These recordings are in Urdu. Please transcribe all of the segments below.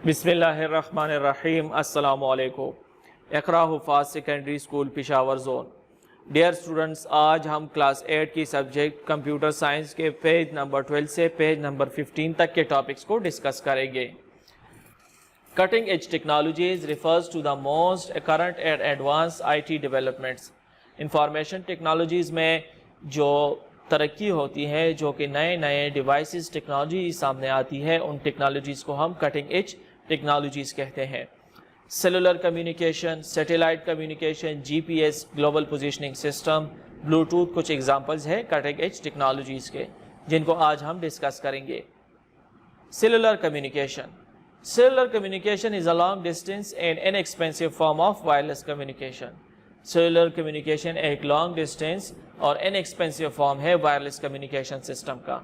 بسم اللہ الرحمن الرحیم۔ السلام علیکم۔ Iqra Huffaz secondary school Peshawar zone. Dear students, آج ہم کلاس 8 کی سبجیکٹ کمپیوٹر سائنس کے پیج نمبر 12 سے پیج نمبر 15 تک کے ٹاپکس کو ڈسکس کریں گے۔ Cutting edge technologies refers to the most current and advance IT developments. Information technologies میں جو ترقی ہوتی ہے، جو کہ نئے ڈیوائسز ٹیکنالوجی سامنے آتی ہے، ان ٹیکنالوجیز کو ہم کٹنگ ایج ٹیکنالوجیز کہتے ہیں۔ Cellular communication, satellite communication, GPS، global positioning system, Bluetooth کچھ ایگزامپلز ہیں کٹنگ ایج ٹیکنالوجیز کے، جن کو آج ہم ڈسکس کریں گے۔ Cellular communication. Cellular communication is a long distance and inexpensive form of wireless communication. Cellular communication ایک long distance اور inexpensive form ہے wireless communication system کا۔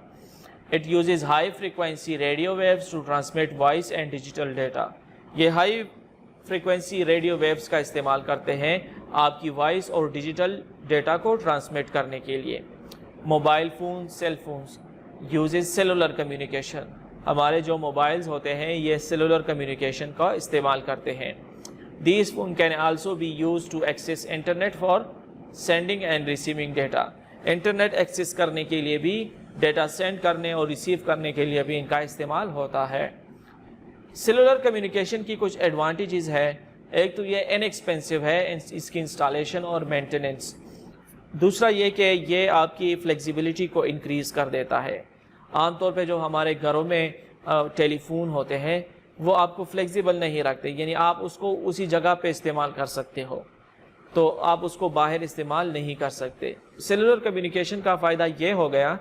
It uses high frequency radio waves to transmit voice and digital data. یہ high frequency radio waves کا استعمال کرتے ہیں آپ کی وائس اور ڈیجیٹل ڈیٹا کو ٹرانسمٹ کرنے کے لیے۔ Mobile phone, cell phones uses cellular communication. ہمارے جو موبائلز ہوتے ہیں یہ سیلولر کمیونیکیشن کا استعمال کرتے ہیں۔ These phones can also be used to access internet for sending and receiving data. Internet access کرنے کے لیے بھی، ڈیٹا سینڈ کرنے اور ریسیو کرنے کے لیے بھی ان کا استعمال ہوتا ہے۔ سیلولر کمیونیکیشن کی کچھ ایڈوانٹیجز ہے۔ ایک تو یہ انیکسپینسو ہے اس کی انسٹالیشن اور مینٹیننس۔ دوسرا یہ کہ یہ آپ کی فلیکسیبلٹی کو انکریز کر دیتا ہے۔ عام طور پہ جو ہمارے گھروں میں ٹیلی فون ہوتے ہیں وہ آپ کو فلیکسیبل نہیں رکھتے، یعنی آپ اس کو اسی جگہ پہ استعمال کر سکتے ہو، تو آپ اس کو باہر استعمال نہیں کر سکتے۔ سیلولر کمیونیکیشن کا فائدہ یہ ہو گیا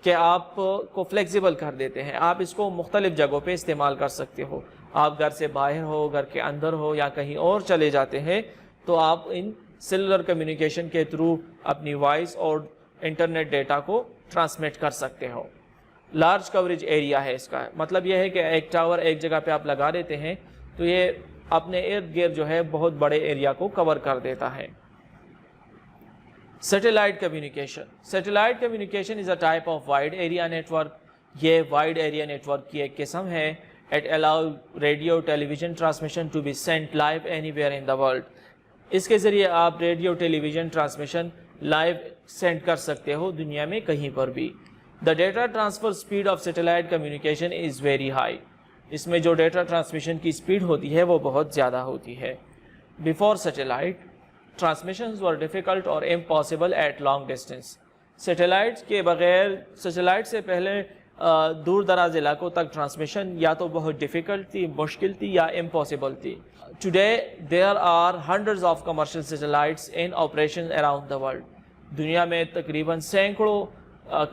کہ آپ کو فلیکسیبل کر دیتے ہیں، آپ اس کو مختلف جگہوں پہ استعمال کر سکتے ہو۔ آپ گھر سے باہر ہو، گھر کے اندر ہو یا کہیں اور چلے جاتے ہیں تو آپ ان سیلولر کمیونیکیشن کے تھرو اپنی وائس اور انٹرنیٹ ڈیٹا کو ٹرانسمٹ کر سکتے ہو۔ لارج کوریج ایریا ہے اس کا، مطلب یہ ہے کہ ایک ٹاور ایک جگہ پہ آپ لگا دیتے ہیں تو یہ اپنے ارد گرد جو ہے بہت بڑے ایریا کو کور کر دیتا ہے۔ Satellite communication. Satellite communication is a type of wide area network. یہ وائڈ ایریا نیٹورک کی ایک قسم ہے۔ It allow radio television transmission to be sent live anywhere in the world. اس کے ذریعے آپ radio television transmission live send کر سکتے ہو دنیا میں کہیں پر بھی۔ The data transfer speed of satellite communication is very high. اس میں جو ڈیٹا ٹرانسمیشن کی سپیڈ ہوتی ہے وہ بہت زیادہ ہوتی ہے۔ Before satellite, transmissions were difficult or impossible at long distance. Satellite کے بغیر، سیٹلائٹ سے پہلے دور دراز علاقوں تک ٹرانسمیشن یا تو بہت ڈیفیکلٹ تھی، مشکل تھی یا امپاسبل تھی۔ Today there are hundreds of commercial satellites in operation around the world. دنیا میں تقریباً سینکڑوں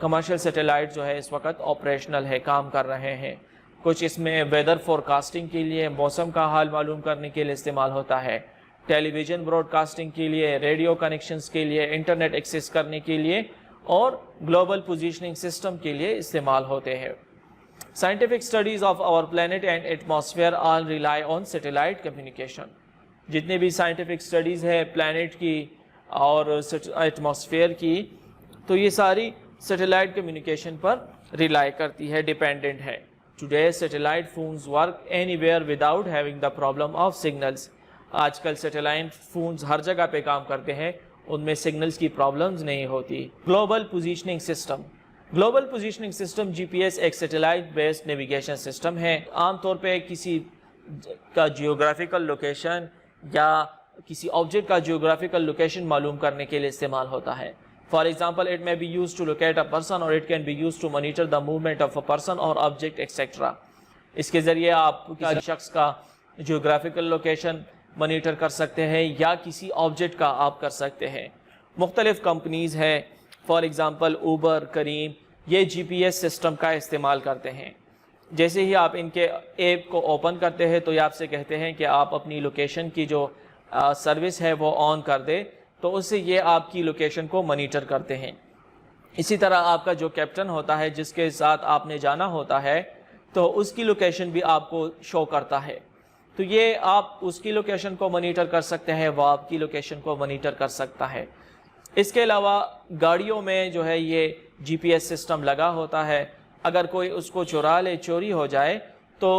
کمرشل سیٹلائٹ جو ہے اس وقت آپریشنل ہے، کام کر رہے ہیں۔ کچھ اس میں ویدر فورکاسٹنگ کے لیے، موسم کا حال معلوم کرنے کے لیے استعمال ہوتا ہے، ٹیلی ویژن براڈ کاسٹنگ کے لیے، ریڈیو کنیکشنز کے لیے، انٹرنیٹ ایکسیس کرنے کے لیے اور گلوبل پوزیشننگ سسٹم کے لیے استعمال ہوتے ہیں۔ Scientific studies of our planet and atmosphere all rely on satellite communication. جتنے بھی سائنٹیفک اسٹڈیز ہے پلانٹ کی اور ایٹماسفیئر کی، تو یہ ساری سیٹلائٹ کمیونیکیشن پر ریلائی کرتی ہے، ڈیپینڈنٹ ہے۔ Today satellite phones work any where without having the problem of signals. آج کل سیٹلائٹ فونز ہر جگہ پہ کام کرتے ہیں، ان میں سگنلز کی پرابلمز نہیں ہوتی۔ Global positioning system. Global positioning system GPS ایک سیٹلائٹ بیسڈ نیویگیشن سسٹم ہے۔ عام طور پہ کسی کا جیوگرافیکل لوکیشن یا کسی آبجیکٹ کا جیوگرافیکل لوکیشن معلوم کرنے کے لیے استعمال ہوتا ہے۔ For example, it may be used to locate a person or it can be used to monitor the movement of a person or object, etc. اس کے ذریعے آپ کسی شخص کا جیوگرافیکل لوکیشن مانیٹر کر سکتے ہیں یا کسی آبجیکٹ کا آپ کر سکتے ہیں۔ مختلف کمپنیز ہیں، فار ایگزامپل اوبر، کریم، یہ GPS سسٹم کا استعمال کرتے ہیں۔ جیسے ہی آپ ان کے ایپ کو اوپن کرتے ہیں تو یہ آپ سے کہتے ہیں کہ آپ اپنی لوکیشن کی جو سروس ہے وہ آن کر دے، تو اس سے یہ آپ کی لوکیشن کو مانیٹر کرتے ہیں۔ اسی طرح آپ کا جو کیپٹن ہوتا ہے جس کے ساتھ آپ نے جانا ہوتا ہے تو اس کی لوکیشن بھی آپ کو شو کرتا ہے، تو یہ آپ اس کی لوکیشن کو مانیٹر کر سکتے ہیں، وہ آپ کی لوکیشن کو مانیٹر کر سکتا ہے۔ اس کے علاوہ گاڑیوں میں جو ہے یہ GPS سسٹم لگا ہوتا ہے، اگر کوئی اس کو چرا لے، چوری ہو جائے تو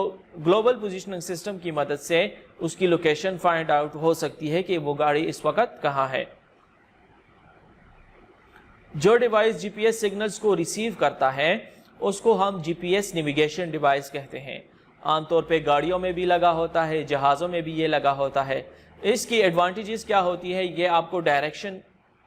گلوبل پوزیشننگ سسٹم کی مدد سے اس کی لوکیشن فائنڈ آؤٹ ہو سکتی ہے کہ وہ گاڑی اس وقت کہاں ہے۔ جو ڈیوائس جی پی ایس سگنلز کو ریسیو کرتا ہے اس کو ہم جی پی ایس نیویگیشن ڈیوائس کہتے ہیں۔ عام طور پہ گاڑیوں میں بھی لگا ہوتا ہے، جہازوں میں بھی یہ لگا ہوتا ہے۔ اس کی ایڈوانٹیجز کیا ہوتی ہے؟ یہ آپ کو ڈائریکشن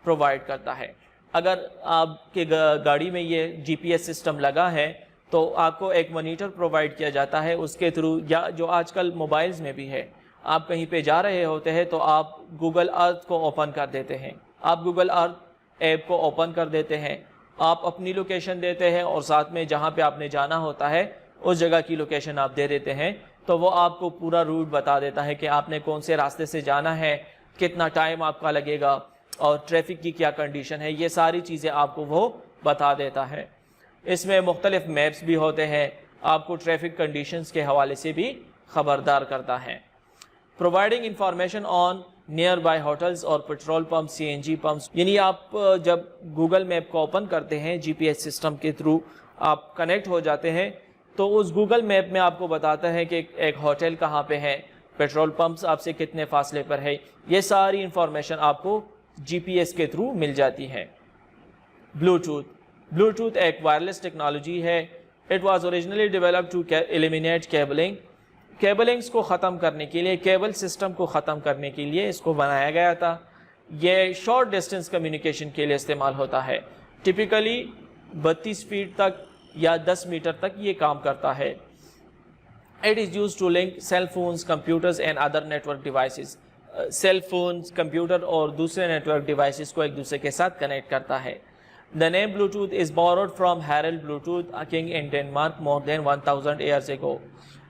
پرووائڈ کرتا ہے۔ اگر آپ کے گاڑی میں یہ جی پی ایس سسٹم لگا ہے تو آپ کو ایک مانیٹر پرووائڈ کیا جاتا ہے، اس کے تھرو، یا جو آج کل موبائلز میں بھی ہے، آپ کہیں پہ جا رہے ہوتے ہیں تو آپ گوگل ارتھ کو اوپن کر دیتے ہیں، آپ گوگل ارتھ ایپ کو اوپن کر دیتے ہیں، آپ اپنی لوکیشن دیتے ہیں اور ساتھ میں جہاں پہ آپ نے جانا ہوتا ہے اس جگہ کی لوکیشن آپ دے دیتے ہیں، تو وہ آپ کو پورا روٹ بتا دیتا ہے کہ آپ نے کون سے راستے سے جانا ہے، کتنا ٹائم آپ کا لگے گا اور ٹریفک کی کیا کنڈیشن ہے، یہ ساری چیزیں آپ کو وہ بتا دیتا ہے۔ اس میں مختلف میپس بھی ہوتے ہیں، آپ کو ٹریفک کنڈیشنز کے حوالے سے بھی خبردار کرتا ہے۔ Providing information on near by hotels اور پیٹرول پمپ، سی این جی پمپس، یعنی آپ جب گوگل میپ کو اوپن کرتے ہیں جی پی ایس سسٹم کے تھرو آپ کنیکٹ ہو جاتے ہیں تو اس گوگل میپ میں آپ کو بتاتا ہے کہ ایک ہوٹل کہاں پہ ہے، پیٹرول پمپس آپ سے کتنے فاصلے پر ہے، یہ ساری انفارمیشن آپ کو جی پی ایس کے تھرو مل جاتی ہے۔ بلوٹوتھ ایک وائرلیس ٹیکنالوجی ہے۔ It was originally developed to eliminate cablings کو ختم کرنے کے لیے، کیبل سسٹم کو ختم کرنے کے لیے اس کو بنایا گیا تھا۔ یہ شارٹ ڈسٹینس کمیونیکیشن کے لیے استعمال ہوتا ہے، ٹپیکلی 32 فیٹ تک یا 10 میٹر تک یہ کام کرتا ہے۔ It is used to link cell phones, computers and other network devices, cell phones, computer اور دوسرے نیٹورک ڈیوائسز کو ایک دوسرے کے ساتھ کنیکٹ کرتا ہے۔ The name Bluetooth is borrowed from Harald Bluetooth, a king in Denmark more than 1000 years ago.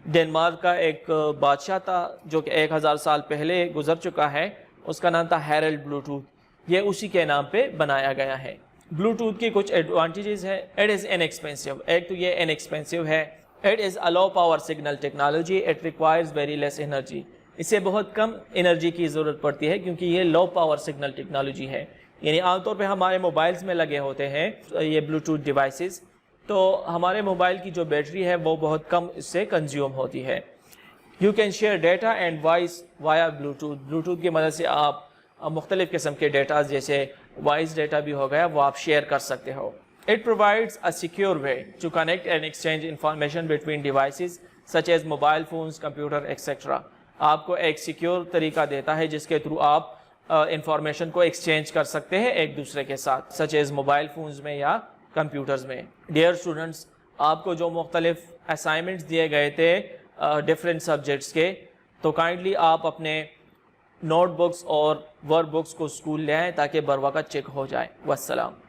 Denmark کا ایک بادشاہ تھا جو کہ 1000 سال پہلے گزر چکا ہے، اس کا نام تھا ہیرلڈ بلوٹوتھ، یہ اسی کے نام پہ بنایا گیا ہے۔ بلوٹوتھ کی کچھ ایڈوانٹیجز ہیں۔ اٹ از انیکسپینسو، ایک تو یہ انیکسپینسو ہے۔ It is a low power signal technology, it requires very less energy, اسے بہت کم انرجی کی ضرورت پڑتی ہے کیونکہ یہ لو پاور سگنل ٹیکنالوجی ہے۔ یعنی عام طور پہ ہمارے موبائلز میں لگے ہوتے ہیں یہ بلوٹوتھ ڈیوائسز، تو ہمارے موبائل کی جو بیٹری ہے وہ بہت کم اس سے کنزیوم ہوتی ہے۔ You can share data and voice via Bluetooth, Bluetooth کی مدد سے آپ مختلف قسم کے ڈیٹاز جیسے وائس ڈیٹا بھی ہو گیا وہ آپ شیئر کر سکتے ہو۔ It provides a secure way to connect and exchange information between devices such as mobile phones, computer etcetera. آپ کو ایک سیکیور طریقہ دیتا ہے جس کے تھرو آپ انفارمیشن کو ایکسچینج کر سکتے ہیں ایک دوسرے کے ساتھ، سچ ایز موبائل فونز میں یا کمپیوٹرز میں۔ ڈیئر اسٹوڈنٹس، آپ کو جو مختلف اسائنمنٹس دیے گئے تھے ڈفرینٹ سبجیکٹس کے، تو کائنڈلی آپ اپنے نوٹ بکس اور ورک بکس کو اسکول لے آئیں تاکہ بر وقت چیک ہو جائے۔ والسلام۔